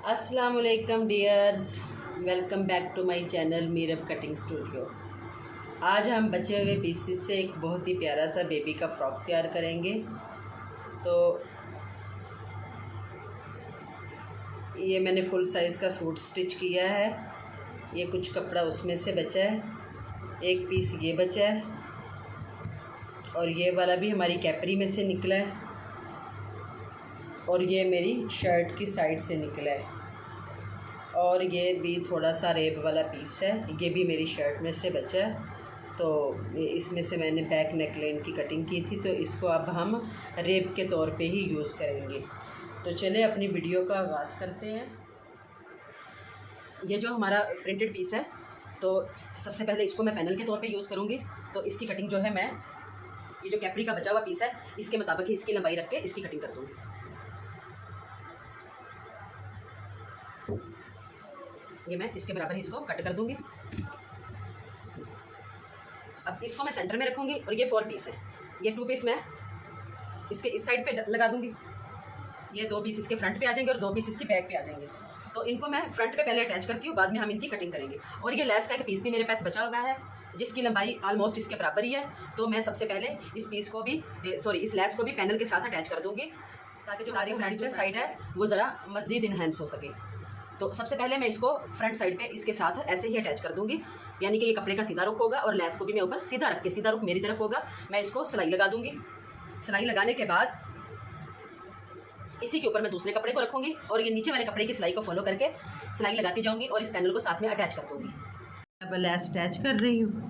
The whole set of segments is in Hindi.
अस्सलाम वालेकुम dears, welcome back to my channel Meerab cutting studio. आज हम बचे हुए पीसेस से एक बहुत ही प्यारा सा बेबी का फ्रॉक तैयार करेंगे। तो ये मैंने फुल साइज़ का सूट स्टिच किया है। ये कुछ कपड़ा उसमें से बचा है, एक पीस ये बचा है और ये वाला भी हमारी कैपरी में से निकला है और ये मेरी शर्ट की साइड से निकला है और ये भी थोड़ा सा रेब वाला पीस है, ये भी मेरी शर्ट में से बचा है। तो इसमें से मैंने बैक नेकलाइन की कटिंग की थी, तो इसको अब हम रेब के तौर पे ही यूज़ करेंगे। तो चले अपनी वीडियो का आगाज़ करते हैं। ये जो हमारा प्रिंटेड पीस है, तो सबसे पहले इसको मैं पैनल के तौर पे यूज़ करूँगी। तो इसकी कटिंग जो है, मैं ये जो कैपरी का बचा हुआ पीस है, इसके मुताबिक ही इसकी लंबाई रख के इसकी कटिंग कर दूँगी। ये मैं इसके बराबर ही इसको कट कर दूँगी। अब इसको मैं सेंटर में रखूँगी और ये 4 पीस है, ये 2 पीस मैं इसके इस साइड पे लगा दूँगी। ये 2 पीस इसके फ्रंट पे आ जाएंगे और 2 पीस इसके बैक पे आ जाएंगे। तो इनको मैं फ्रंट पे पहले अटैच करती हूँ, बाद में हम इनकी कटिंग करेंगे। और ये लेस का एक पीस भी मेरे पास बचा हुआ है, जिसकी लंबाई ऑलमोस्ट इसके बराबर ही है। तो मैं सबसे पहले इस पीस को भी इस लेस को भी पैनल के साथ अटैच कर दूँगी, ताकि जो हमारी फ्रंट साइड है वो ज़रा मज़ीद इन्हेंस हो सके। तो सबसे पहले मैं इसको फ्रंट साइड पे इसके साथ ऐसे ही अटैच कर दूँगी, यानी कि ये कपड़े का सीधा रुख होगा और लेस को भी मैं ऊपर सीधा रख के, सीधा रुख मेरी तरफ होगा, मैं इसको सिलाई लगा दूँगी। सिलाई लगाने के बाद इसी के ऊपर मैं दूसरे कपड़े को रखूँगी और ये नीचे वाले कपड़े की सिलाई को फॉलो करके सिलाई लगाती जाऊँगी और इस पैनल को साथ में अटैच कर दूँगी। अब लेस अटैच कर रही हूँ।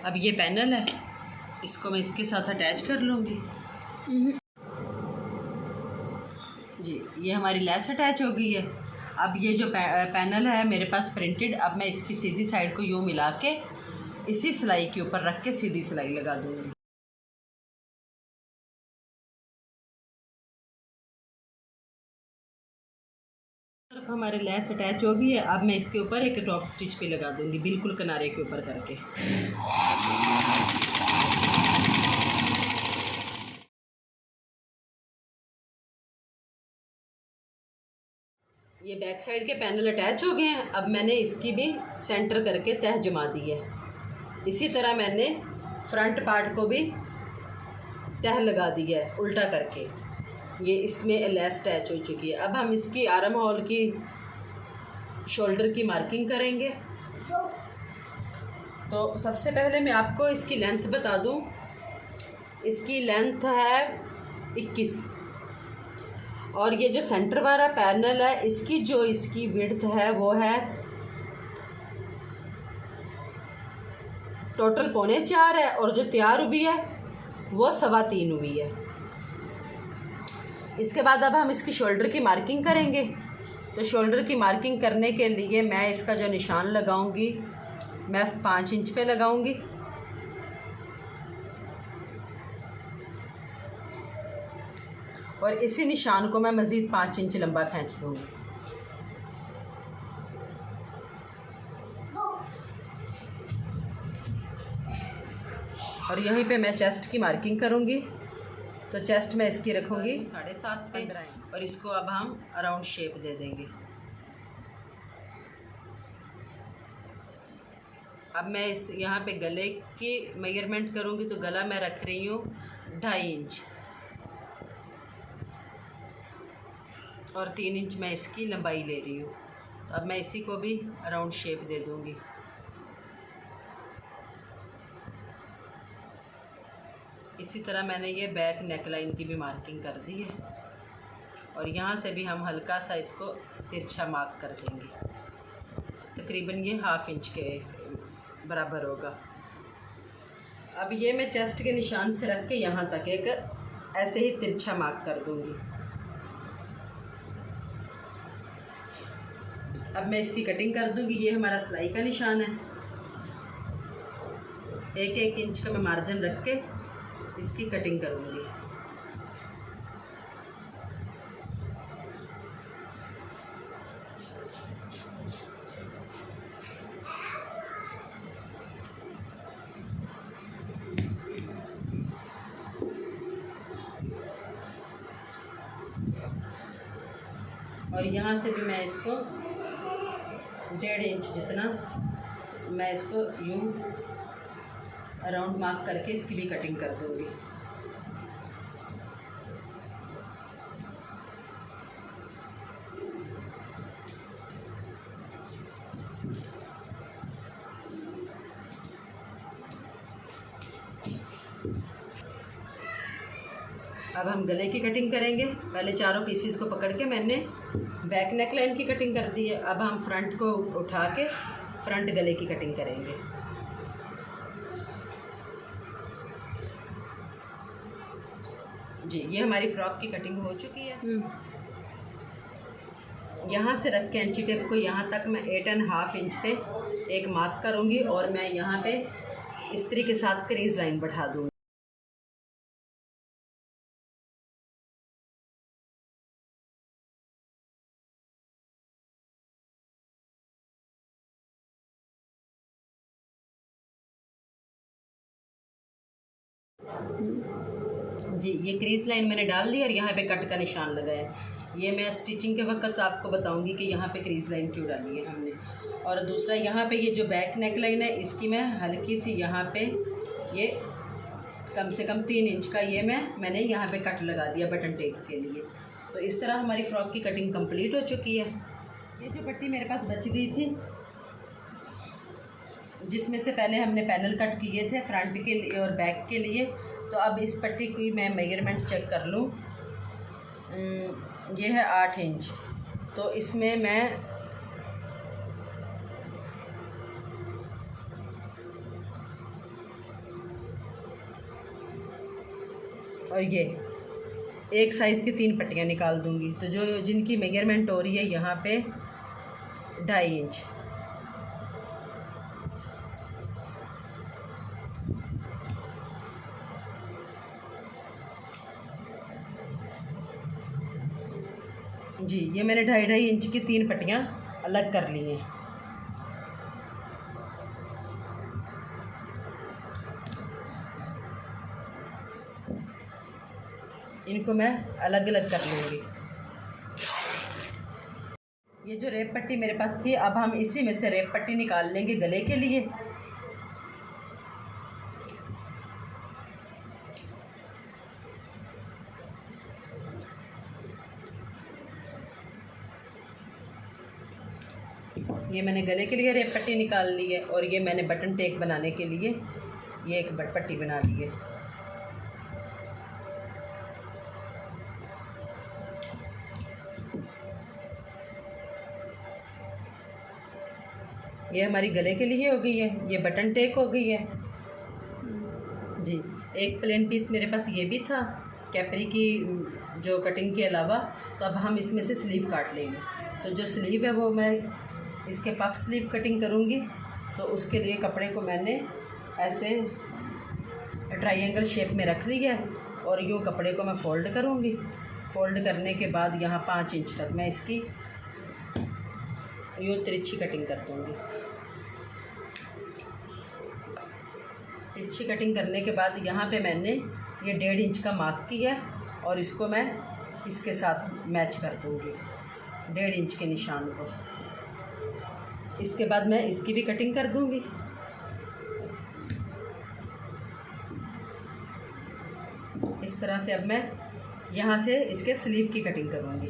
अब ये पैनल है, इसको मैं इसके साथ अटैच कर लूँगी। जी, ये हमारी लेस अटैच हो गई है। अब ये जो पैनल है मेरे पास प्रिंटेड, अब मैं इसकी सीधी साइड को यूँ मिला के इसी सिलाई के ऊपर रख के सीधी सिलाई लगा दूँगी। तरफ हमारे लेस अटैच हो गई है। अब मैं इसके ऊपर एक टॉप स्टिच पे लगा दूँगी, बिल्कुल किनारे के ऊपर करके। ये बैक साइड के पैनल अटैच हो गए हैं। अब मैंने इसकी भी सेंटर करके तह जमा दी है। इसी तरह मैंने फ्रंट पार्ट को भी तह लगा दी है उल्टा करके। ये इसमें लेस अटैच हो चुकी है। अब हम इसकी आर्म होल की शोल्डर की मार्किंग करेंगे। तो सबसे पहले मैं आपको इसकी लेंथ बता दूं। इसकी लेंथ है 21 और ये जो सेंटर वाला पैनल है, इसकी विड्थ है वो है टोटल 3.25 है और जो तैयार हुई है वो 3.25 हुई है। इसके बाद अब हम इसकी शोल्डर की मार्किंग करेंगे। तो शोल्डर की मार्किंग करने के लिए मैं इसका जो निशान लगाऊंगी, मैं 5 इंच पे लगाऊंगी। और इसी निशान को मैं मज़ीद 5 इंच लंबा खींच लूँगी। और यहीं पे मैं चेस्ट की मार्किंग करूँगी। तो चेस्ट में इसकी रखूँगी 7.5 पे और इसको अब हम राउंड शेप दे देंगे। अब मैं इस यहाँ पे गले की मेजरमेंट करूँगी। तो गला मैं रख रही हूँ 2.5 इंच और 3 इंच मैं इसकी लंबाई ले रही हूँ। तो अब मैं इसी को भी राउंड शेप दे दूँगी। इसी तरह मैंने ये बैक नेकलाइन की भी मार्किंग कर दी है और यहाँ से भी हम हल्का सा इसको तिरछा मार्क कर देंगे। तकरीबन ये 1/2 इंच के बराबर होगा। अब ये मैं चेस्ट के निशान से रख के यहाँ तक एक ऐसे ही तिरछा मार्क कर दूँगी। अब मैं इसकी कटिंग कर दूँगी। ये हमारा सिलाई का निशान है। 1-1 इंच का मैं मार्जिन रख के इसकी कटिंग करूँगी। और यहाँ से भी मैं इसको 1.5 इंच जितना मैं इसको यूँ राउंड मार्क करके इसकी भी कटिंग कर दूँगी। अब हम गले की कटिंग करेंगे। पहले चारों पीसीस को पकड़ के मैंने बैक नेक लाइन की कटिंग कर दी है। अब हम फ्रंट को उठा के फ्रंट गले की कटिंग करेंगे। जी, ये हमारी फ्रॉक की कटिंग हो चुकी है। यहाँ से रख के इंची टेप को यहाँ तक मैं 8.5 इंच पे एक मार्क करूँगी और मैं यहाँ पे इस्त्री के साथ क्रीज लाइन बैठा दूँगी। जी, ये क्रीज लाइन मैंने डाल दी और यहाँ पे कट का निशान लगाया। ये मैं स्टिचिंग के वक्त आपको बताऊंगी कि यहाँ पे क्रीज लाइन क्यों डाली है हमने। और दूसरा यहाँ पे ये जो बैक नेक लाइन है इसकी मैं हल्की सी यहाँ पे ये कम से कम 3 इंच का ये मैंने यहाँ पे कट लगा दिया बटन टेप के लिए। तो इस तरह हमारी फ़्रॉक की कटिंग कंप्लीट हो चुकी है। ये जो पट्टी मेरे पास बच गई थी जिसमें से पहले हमने पैनल कट किए थे फ्रंट के लिए और बैक के लिए, तो अब इस पट्टी की मैं मेजरमेंट चेक कर लूँ। ये है 8 इंच। तो इसमें मैं और ये एक साइज़ की 3 पट्टियाँ निकाल दूँगी। तो जो जिनकी मेजरमेंट हो रही है यहाँ पे 2.5 इंच। जी, ये मैंने 2.5 इंच की 3 पट्टियाँ अलग कर ली हैं। इनको मैं अलग अलग कर लूँगी। ये जो रेप पट्टी मेरे पास थी, अब हम इसी में से रेप पट्टी निकाल लेंगे गले के लिए। ये मैंने गले के लिए रेप पट्टी निकाल ली है और ये मैंने बटन टेक बनाने के लिए ये एक बट पट्टी बना ली है। ये हमारी गले के लिए हो गई है, ये बटन टेक हो गई है। जी, एक प्लेन पीस मेरे पास ये भी था कैपरी की जो कटिंग के अलावा। तो अब हम इसमें से स्लीव काट लेंगे। तो जो स्लीव है वो मैं इसके पफ स्लीव कटिंग करूँगी। तो उसके लिए कपड़े को मैंने ऐसे ट्रायंगल शेप में रख लिया है और यूँ कपड़े को मैं फ़ोल्ड करूँगी। फ़ोल्ड करने के बाद यहाँ 5 इंच तक मैं इसकी यूँ तिरछी कटिंग कर दूँगी। तिरछी कटिंग करने के बाद यहाँ पे मैंने ये 1.5 इंच का मार्क किया और इसको मैं इसके साथ मैच कर दूँगी 1.5 इंच के निशान को। इसके बाद मैं इसकी भी कटिंग कर दूँगी। इस तरह से अब मैं यहाँ से इसके स्लीव की कटिंग करूँगी।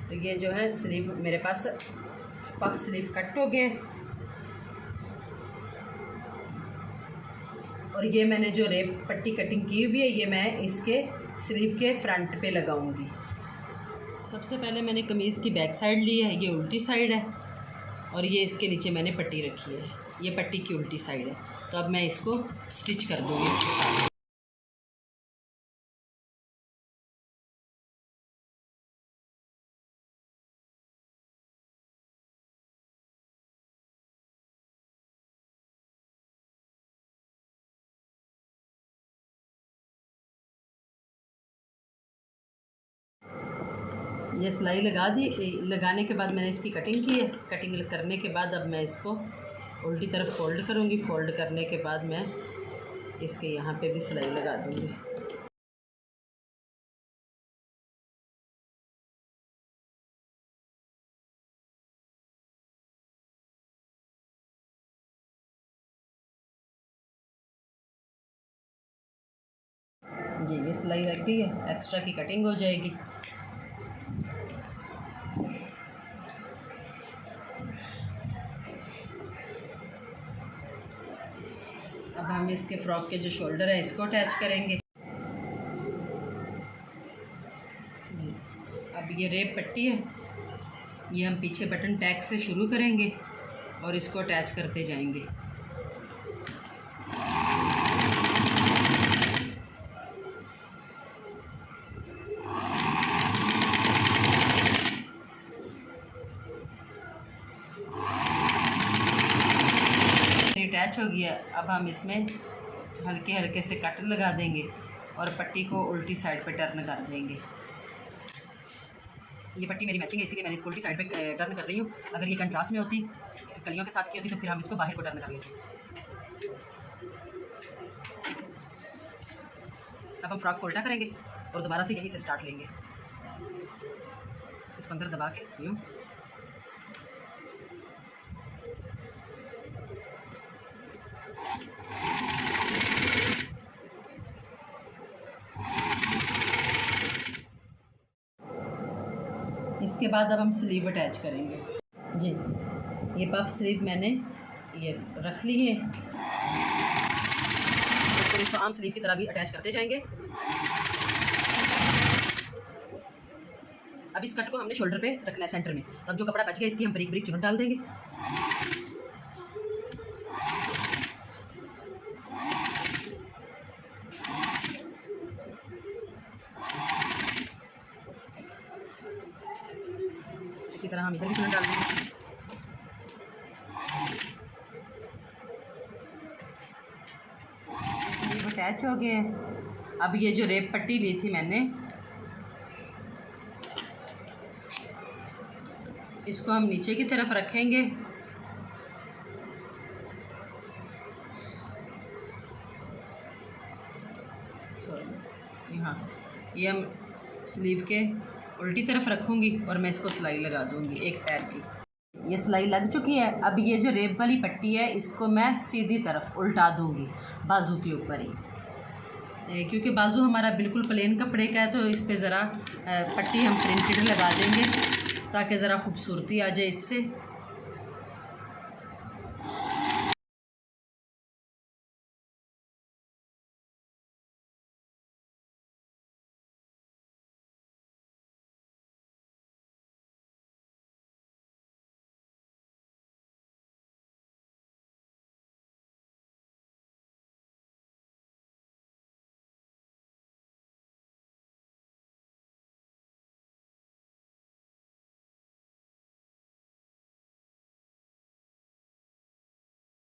तो ये जो है स्लीव मेरे पास पफ स्लीव कट हो गए और ये मैंने जो रेप पट्टी कटिंग की हुई है ये मैं इसके स्लीव के फ्रंट पे लगाऊंगी। सबसे पहले मैंने कमीज़ की बैक साइड ली है, ये उल्टी साइड है, और ये इसके नीचे मैंने पट्टी रखी है, ये पट्टी की उल्टी साइड है। तो अब मैं इसको स्टिच कर दूँगी इसके साथ। ये सिलाई लगा दी, लगाने के बाद मैंने इसकी कटिंग की है। कटिंग करने के बाद अब मैं इसको उल्टी तरफ फ़ोल्ड करूँगी। फ़ोल्ड करने के बाद मैं इसके यहाँ पे भी सिलाई लगा दूँगी। जी ये सिलाई लग गई है, एक्स्ट्रा की कटिंग हो जाएगी। अब हम इसके फ्रॉक के जो शोल्डर है इसको अटैच करेंगे। अब ये रेप पट्टी है, ये हम पीछे बटन टैग से शुरू करेंगे और इसको अटैच करते जाएंगे। अटैच हो गया। अब हम इसमें हल्के हल्के से कट लगा देंगे और पट्टी को उल्टी साइड पे टर्न कर देंगे। ये पट्टी मेरी मैचिंग है इसीलिए मैंने इसको उल्टी साइड पे टर्न कर रही हूँ। अगर ये कंट्रास्ट में होती, कलियों के साथ की होती, तो फिर हम इसको बाहर को टर्न कर लेते। अब हम फ्रॉक को उल्टा करेंगे और दोबारा से यहीं से स्टार्ट लेंगे। इसको अंदर दबा के यूँ इसके बाद अब हम स्लीव अटैच करेंगे। जी ये पफ स्लीव मैंने ये रख ली है, तो इसको आम स्लीव की तरह भी अटैच करते जाएंगे। अब इस कट को हमने शोल्डर पे रखना है सेंटर में। तो अब जो कपड़ा बच गया इसकी हम बारीक बारीक चुन डाल देंगे। इसी तरह हम इधर भी चुन डाल देंगे। अटैच हो गए। अब ये जो रेप पट्टी ली थी मैंने, इसको हम नीचे की तरफ रखेंगे। यहाँ ये हम स्लीव के उल्टी तरफ रखूँगी और मैं इसको सिलाई लगा दूँगी एक पैर की। ये सिलाई लग चुकी है। अब ये जो रेप वाली पट्टी है इसको मैं सीधी तरफ उल्टा दूँगी बाजू के ऊपर ही, क्योंकि बाजू हमारा बिल्कुल प्लेन कपड़े का है, तो इस पे ज़रा पट्टी हम प्रिंटेड लगा देंगे ताकि ज़रा खूबसूरती आ जाए इससे।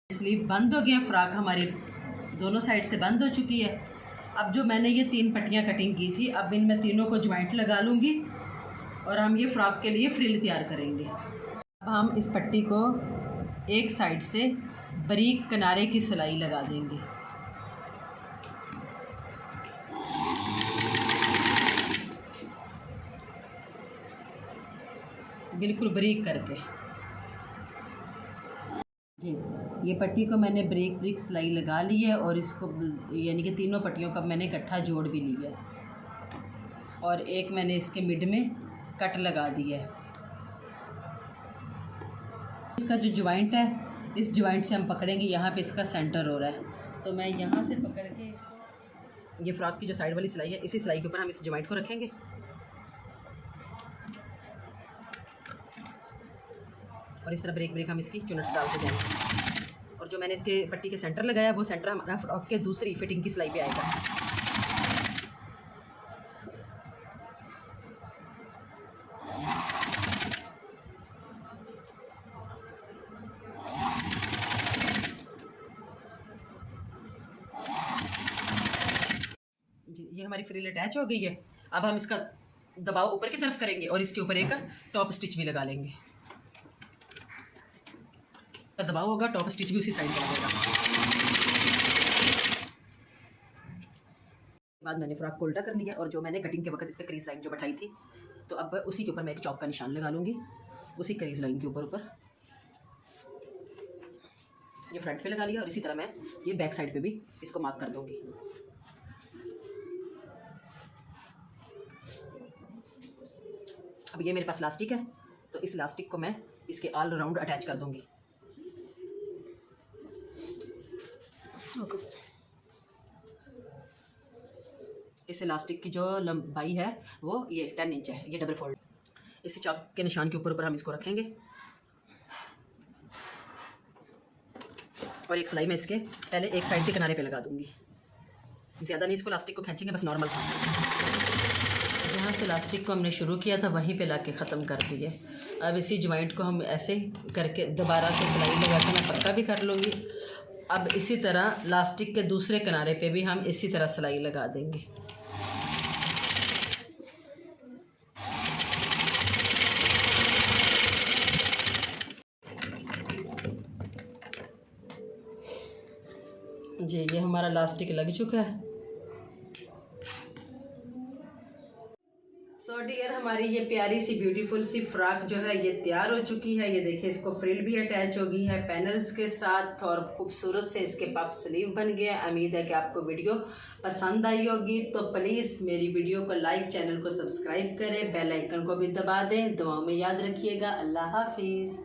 स्लीव बंद हो गया, फ्रॉक हमारी दोनों साइड से बंद हो चुकी है। अब जो मैंने ये 3 पट्टियाँ कटिंग की थी, अब इनमें तीनों को ज्वाइंट लगा लूँगी और हम ये फ्रॉक के लिए फ्रिल तैयार करेंगे। अब हम इस पट्टी को एक साइड से बारीक किनारे की सिलाई लगा देंगे। बिल्कुल बारीक करके। जी ये पट्टी को मैंने ब्रेक ब्रेक सिलाई लगा ली है और इसको यानी कि तीनों पट्टियों का मैंने इकट्ठा जोड़ भी लिया है और एक मैंने इसके मिड में कट लगा दिया है। इसका जो ज्वाइंट है, इस ज्वाइंट से हम पकड़ेंगे, यहाँ पे इसका सेंटर हो रहा है, तो मैं यहाँ से पकड़ के इसको, ये फ्रॉक की जो साइड वाली सिलाई है, इसी सिलाई के ऊपर हम इस जॉइंट को रखेंगे और इस तरह ब्रेक ब्रेक हम इसकी चुनट्स डालते जाएंगे। और जो मैंने इसके पट्टी के सेंटर लगाया वो सेंटर हमारा फ्रॉक के दूसरी फिटिंग की सिलाई पे आएगा। जी, ये हमारी फ्रिल अटैच हो गई है। अब हम इसका दबाव ऊपर की तरफ करेंगे और इसके ऊपर एक टॉप स्टिच भी लगा लेंगे। दबाव होगा, टॉप स्टिच भी उसी साइड पर लगेगा। बाद मैंने फ्रॉक को उल्टा कर लिया और जो मैंने कटिंग के वक्त इस पर क्रीज लाइन जो बैठाई थी, तो अब उसी के ऊपर मैं एक चौक का निशान लगा लूँगी, उसी क्रीज लाइन के ऊपर ये फ्रंट पे लगा लिया और इसी तरह मैं ये बैक साइड पे भी इसको मार्क कर दूँगी। अब ये मेरे पास इलास्टिक है, तो इस इलास्टिक को मैं इसके ऑल राउंड अटैच कर दूँगी। इस इलास्टिक की जो लंबाई है वो ये 10 इंच है, ये डबल फोल्ड। इसी चौक के निशान के ऊपर हम इसको रखेंगे और एक सिलाई में इसके पहले एक साइड के किनारे पे लगा दूंगी। ज़्यादा नहीं इसको इलास्टिक को खींचेंगे, बस नॉर्मल सा। जहाँ से इलास्टिक को हमने शुरू किया था वहीं पे लाके ख़त्म कर दिए। अब इसी जॉइंट को हम ऐसे करके दोबारा से सिलाई लगा के मैं पक्का भी कर लूँगी। अब इसी तरह इलास्टिक के दूसरे किनारे पे भी हम इसी तरह सिलाई लगा देंगे। जी, ये हमारा इलास्टिक लग चुका है। सो डियर, हमारी ये प्यारी सी ब्यूटीफुल सी फ्रॉक जो है ये तैयार हो चुकी है। ये देखिए, इसको फ्रिल भी अटैच हो गई है पैनल्स के साथ और खूबसूरत से इसके पफ स्लीव बन गया। उम्मीद है कि आपको वीडियो पसंद आई होगी। तो प्लीज़ मेरी वीडियो को लाइक, चैनल को सब्सक्राइब करें, बेल आइकन को भी दबा दें। दुआओं में याद रखिएगा। अल्लाह हाफिज़।